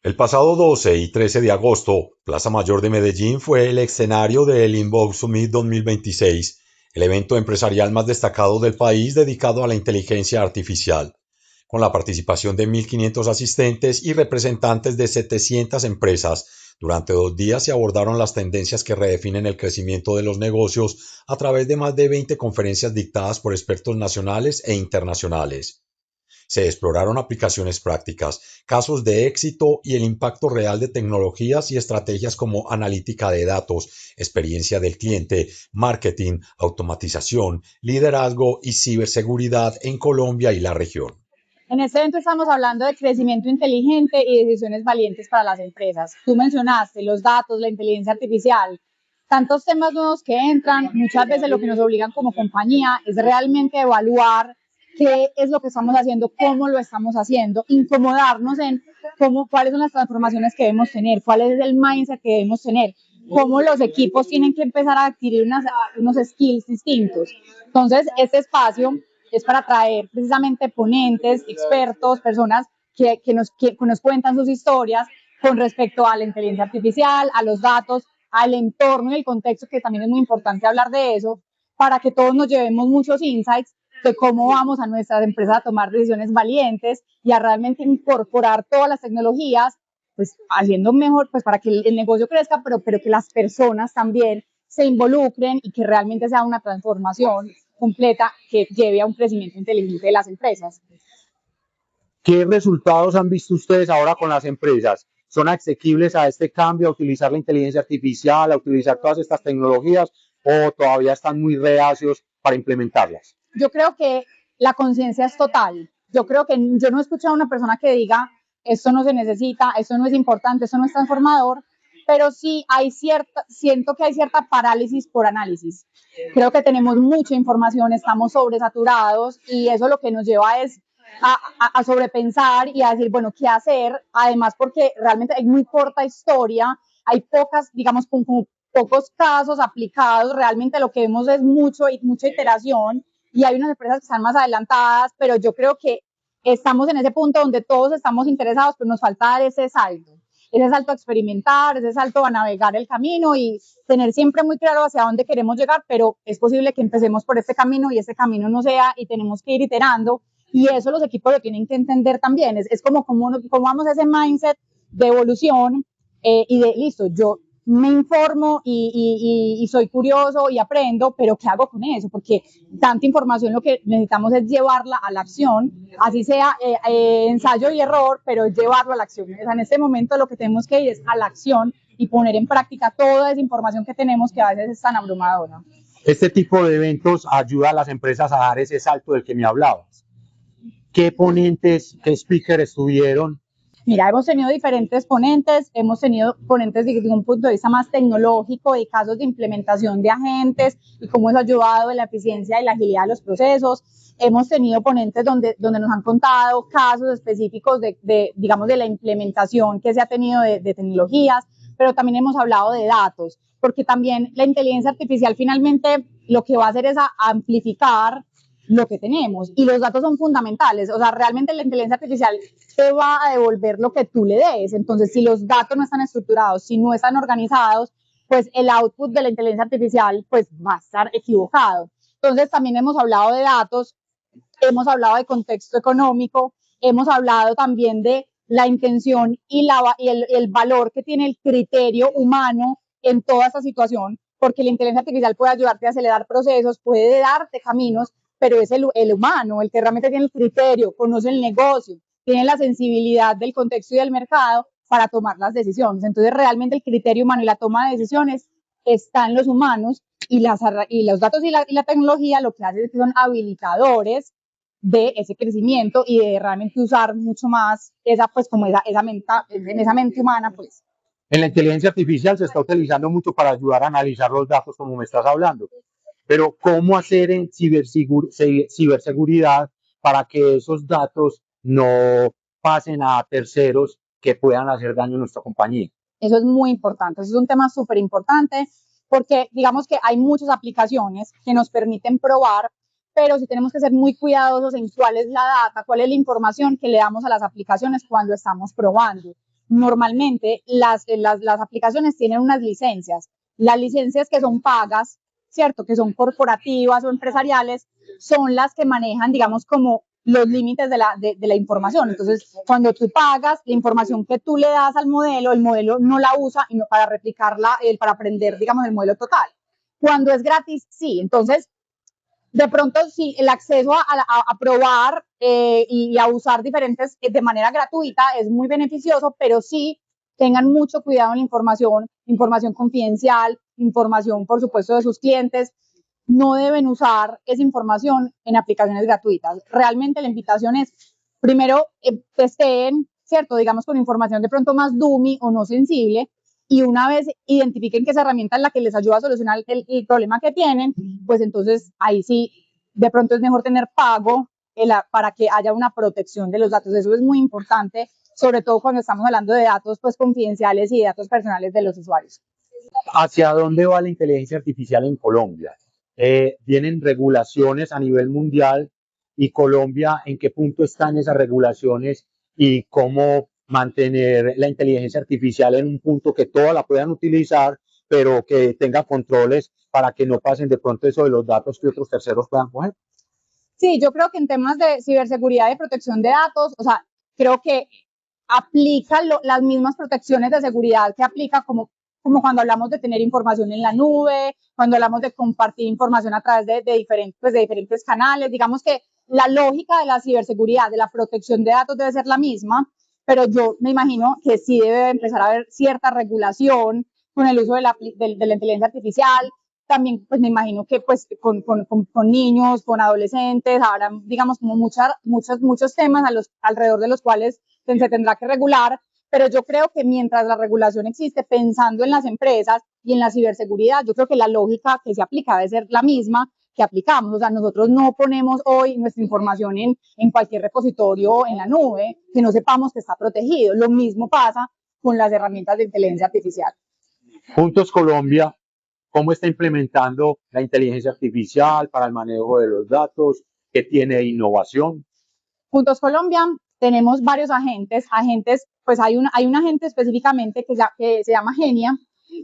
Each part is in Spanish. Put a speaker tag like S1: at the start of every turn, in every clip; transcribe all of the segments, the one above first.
S1: El pasado 12 y 13 de agosto, Plaza Mayor de Medellín fue el escenario del Inbox Summit 2026, el evento empresarial más destacado del país dedicado a la inteligencia artificial, con la participación de 1.500 asistentes y representantes de 700 empresas. Durante 2 días se abordaron las tendencias que redefinen el crecimiento de los negocios a través de más de 20 conferencias dictadas por expertos nacionales e internacionales. Se exploraron aplicaciones prácticas, casos de éxito y el impacto real de tecnologías y estrategias como analítica de datos, experiencia del cliente, marketing, automatización, liderazgo y ciberseguridad en Colombia y la región.
S2: En este evento estamos hablando de crecimiento inteligente y decisiones valientes para las empresas. Tú mencionaste los datos, la inteligencia artificial, tantos temas nuevos que entran. Muchas veces lo que nos obligan como compañía es realmente evaluar qué es lo que estamos haciendo, cómo lo estamos haciendo, incomodarnos en cuáles son las transformaciones que debemos tener, cuál es el mindset que debemos tener, cómo los equipos tienen que empezar a adquirir unos skills distintos. Entonces, este espacio es para traer precisamente ponentes, expertos, personas que nos cuentan sus historias con respecto a la inteligencia artificial, a los datos, al entorno y el contexto, que también es muy importante hablar de eso, para que todos nos llevemos muchos insights de cómo vamos a nuestras empresas a tomar decisiones valientes y a realmente incorporar todas las tecnologías, pues haciendo mejor, pues para que el negocio crezca, pero que las personas también se involucren y que realmente sea una transformación completa que lleve a un crecimiento inteligente de las empresas.
S3: ¿Qué resultados han visto ustedes ahora con las empresas? ¿Son asequibles a este cambio, a utilizar la inteligencia artificial, a utilizar todas estas tecnologías o todavía están muy reacios para implementarlas?
S2: Yo creo que la conciencia es total. Yo creo que yo no he escuchado a una persona que diga esto no se necesita, esto no es importante, esto no es transformador, pero sí siento que hay cierta parálisis por análisis. Creo que tenemos mucha información, estamos sobresaturados y eso lo que nos lleva es a sobrepensar y a decir, bueno, ¿qué hacer? Además, porque realmente hay muy corta historia, hay pocas, digamos, como pocos casos aplicados, realmente lo que vemos es mucha iteración y hay unas empresas que están más adelantadas, pero yo creo que estamos en ese punto donde todos estamos interesados, pero nos falta dar ese salto a experimentar, ese salto a navegar el camino y tener siempre muy claro hacia dónde queremos llegar, pero es posible que empecemos por este camino y este camino no sea y tenemos que ir iterando y eso los equipos lo tienen que entender también, es como vamos a ese mindset de evolución y de listo, yo me informo y soy curioso y aprendo, pero ¿qué hago con eso? Porque tanta información lo que necesitamos es llevarla a la acción, así sea ensayo y error, pero es llevarlo a la acción. O sea, en este momento lo que tenemos que ir es a la acción y poner en práctica toda esa información que tenemos que a veces es tan abrumadora.
S3: Este tipo de eventos ayuda a las empresas a dar ese salto del que me hablabas. ¿Qué ponentes, qué speakers estuvieron?
S2: Mira, hemos tenido diferentes ponentes, hemos tenido ponentes desde un punto de vista más tecnológico, de casos de implementación de agentes y cómo eso ha ayudado en la eficiencia y la agilidad de los procesos. Hemos tenido ponentes donde nos han contado casos específicos digamos, de la implementación que se ha tenido de tecnologías, pero también hemos hablado de datos, porque también la inteligencia artificial finalmente lo que va a hacer es amplificar lo que tenemos y los datos son fundamentales, o sea, realmente la inteligencia artificial te va a devolver lo que tú le des, entonces si los datos no están estructurados, si no están organizados, pues el output de la inteligencia artificial pues va a estar equivocado. Entonces también hemos hablado de datos, hemos hablado de contexto económico, hemos hablado también de la intención y el valor que tiene el criterio humano en toda esta situación, porque la inteligencia artificial puede ayudarte a acelerar procesos, puede darte caminos, pero es el humano, el que realmente tiene el criterio, conoce el negocio, tiene la sensibilidad del contexto y del mercado para tomar las decisiones. Entonces, realmente el criterio humano y la toma de decisiones está en los humanos y los datos y la tecnología lo que hacen es que son habilitadores de ese crecimiento y de realmente usar mucho más esa mente humana, pues.
S3: En la inteligencia artificial se está utilizando mucho para ayudar a analizar los datos, como me estás hablando. Pero ¿cómo hacer en ciberseguridad para que esos datos no pasen a terceros que puedan hacer daño a nuestra compañía?
S2: Eso es muy importante, eso es un tema súper importante porque digamos que hay muchas aplicaciones que nos permiten probar, pero sí tenemos que ser muy cuidadosos en cuál es la data, cuál es la información que le damos a las aplicaciones cuando estamos probando. normalmente las aplicaciones tienen unas licencias. Las licencias que son pagas, ¿cierto? Que son corporativas o empresariales, son las que manejan, digamos, como los límites de la información. Entonces, cuando tú pagas, la información que tú le das al modelo, el modelo no la usa para replicarla, para aprender, digamos, el modelo total. Cuando es gratis, sí. Entonces, de pronto, sí, el acceso a probar y a usar diferentes de manera gratuita es muy beneficioso, pero sí tengan mucho cuidado en la información confidencial, información, por supuesto, de sus clientes. No deben usar esa información en aplicaciones gratuitas. Realmente la invitación es, primero, testeen, ¿cierto? Digamos, con información de pronto más dummy o no sensible, y una vez identifiquen que esa herramienta es la que les ayuda a solucionar el problema que tienen, pues entonces ahí sí, de pronto es mejor tener pago para que haya una protección de los datos. Eso es muy importante, sobre todo cuando estamos hablando de datos pues confidenciales y de datos personales de los usuarios.
S3: ¿Hacia dónde va la inteligencia artificial en Colombia? Vienen regulaciones a nivel mundial y Colombia, ¿en qué punto están esas regulaciones y cómo mantener la inteligencia artificial en un punto que todas la puedan utilizar, pero que tenga controles para que no pasen de pronto eso de los datos que otros terceros puedan coger?
S2: Sí, yo creo que en temas de ciberseguridad y protección de datos, o sea, creo que aplica las mismas protecciones de seguridad que aplica como cuando hablamos de tener información en la nube, cuando hablamos de compartir información a través de diferentes canales. Digamos que la lógica de la ciberseguridad, de la protección de datos debe ser la misma, pero yo me imagino que sí debe empezar a haber cierta regulación con el uso de la inteligencia artificial. También, pues me imagino que pues con niños, con adolescentes, habrá, digamos, como muchos temas alrededor de los cuales se tendrá que regular, pero yo creo que mientras la regulación existe, pensando en las empresas y en la ciberseguridad, yo creo que la lógica que se aplica debe ser la misma que aplicamos. O sea, nosotros no ponemos hoy nuestra información en cualquier repositorio en la nube que no sepamos que está protegido. Lo mismo pasa con las herramientas de inteligencia artificial.
S3: Juntos Colombia, ¿cómo está implementando la inteligencia artificial para el manejo de los datos? ¿Qué tiene de innovación?
S2: Juntos Colombia tenemos varios agentes, pues hay un agente específicamente que se llama Genia.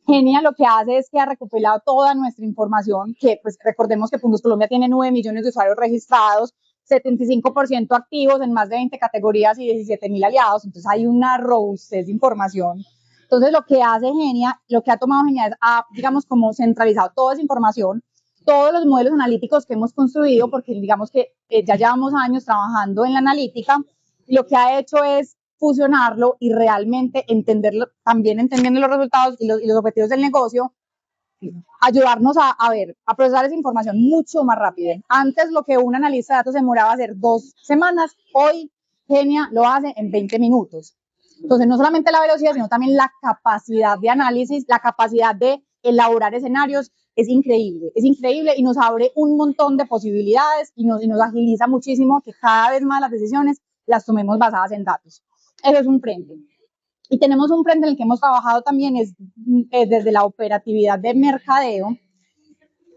S2: Genia lo que hace es que ha recopilado toda nuestra información, que pues recordemos que Puntos Colombia tiene 9 millones de usuarios registrados, 75% activos en más de 20 categorías y 17.000 aliados, entonces hay una robustez de información. Entonces lo que hace Genia, lo que ha tomado Genia es, digamos, como centralizado toda esa información, todos los modelos analíticos que hemos construido, porque digamos que ya llevamos años trabajando en la analítica, lo que ha hecho es fusionarlo y realmente entenderlo, también entendiendo los resultados y los objetivos del negocio, ayudarnos a procesar esa información mucho más rápido. Antes lo que un analista de datos demoraba a hacer 2 semanas, hoy Genia lo hace en 20 minutos. Entonces, no solamente la velocidad, sino también la capacidad de análisis, la capacidad de elaborar escenarios es increíble y nos abre un montón de posibilidades y nos agiliza muchísimo que cada vez más las decisiones las tomemos basadas en datos. Eso es un frente. Y tenemos un frente en el que hemos trabajado también desde la operatividad de mercadeo.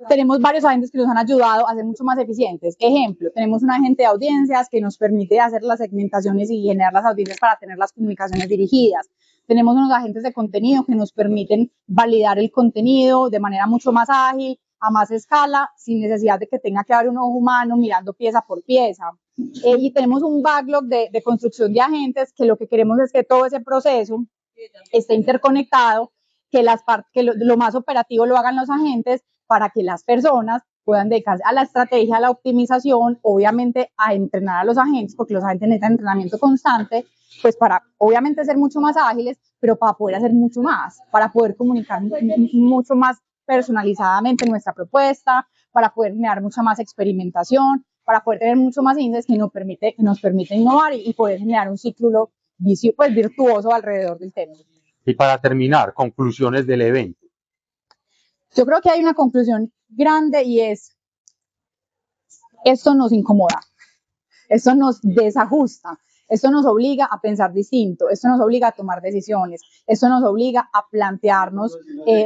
S2: Tenemos varios agentes que nos han ayudado a ser mucho más eficientes. Ejemplo, tenemos un agente de audiencias que nos permite hacer las segmentaciones y generar las audiencias para tener las comunicaciones dirigidas. Tenemos unos agentes de contenido que nos permiten validar el contenido de manera mucho más ágil, a más escala, sin necesidad de que tenga que haber un ojo humano mirando pieza por pieza. Y tenemos un backlog de construcción de agentes que lo que queremos es que todo ese proceso esté interconectado, que lo más operativo lo hagan los agentes para que las personas puedan dedicarse a la estrategia, a la optimización, obviamente a entrenar a los agentes, porque los agentes necesitan entrenamiento constante, pues para obviamente ser mucho más ágiles, pero para poder hacer mucho más, para poder comunicar mucho más personalizadamente nuestra propuesta, para poder generar mucha más experimentación, para poder tener mucho más índices que nos permite innovar y poder generar un ciclo pues, virtuoso alrededor del tema.
S3: Y para terminar, conclusiones del evento.
S2: Yo creo que hay una conclusión grande y es, esto nos incomoda, esto nos desajusta, esto nos obliga a pensar distinto, esto nos obliga a tomar decisiones, esto nos obliga a plantearnos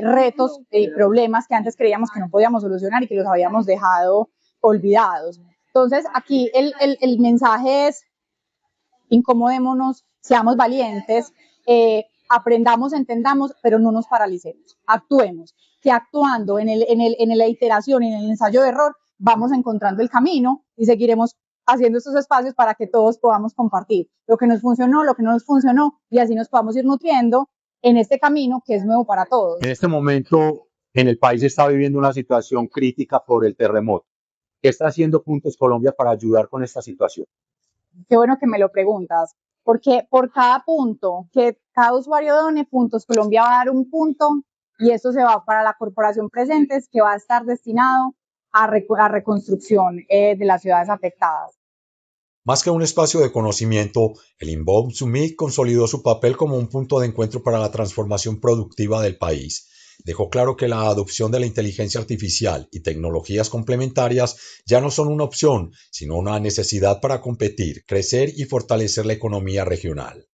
S2: retos y problemas que antes creíamos que no podíamos solucionar y que los habíamos dejado olvidados. Entonces, aquí el mensaje es, incomodémonos, seamos valientes, aprendamos, entendamos, pero no nos paralicemos, actuemos, que actuando en la iteración, en el ensayo de error, vamos encontrando el camino y seguiremos haciendo estos espacios para que todos podamos compartir lo que nos funcionó, lo que no nos funcionó, y así nos podamos ir nutriendo en este camino que es nuevo para todos.
S3: En este momento, en el país está viviendo una situación crítica por el terremoto. ¿Qué está haciendo Puntos Colombia para ayudar con esta situación?
S2: Qué bueno que me lo preguntas, porque por cada punto que cada usuario done, Puntos Colombia va a dar un punto y eso se va para la Corporación Presentes, que va a estar destinado a reconstrucción de las ciudades afectadas.
S1: Más que un espacio de conocimiento, el Inbound Summit consolidó su papel como un punto de encuentro para la transformación productiva del país. Dejó claro que la adopción de la inteligencia artificial y tecnologías complementarias ya no son una opción, sino una necesidad para competir, crecer y fortalecer la economía regional.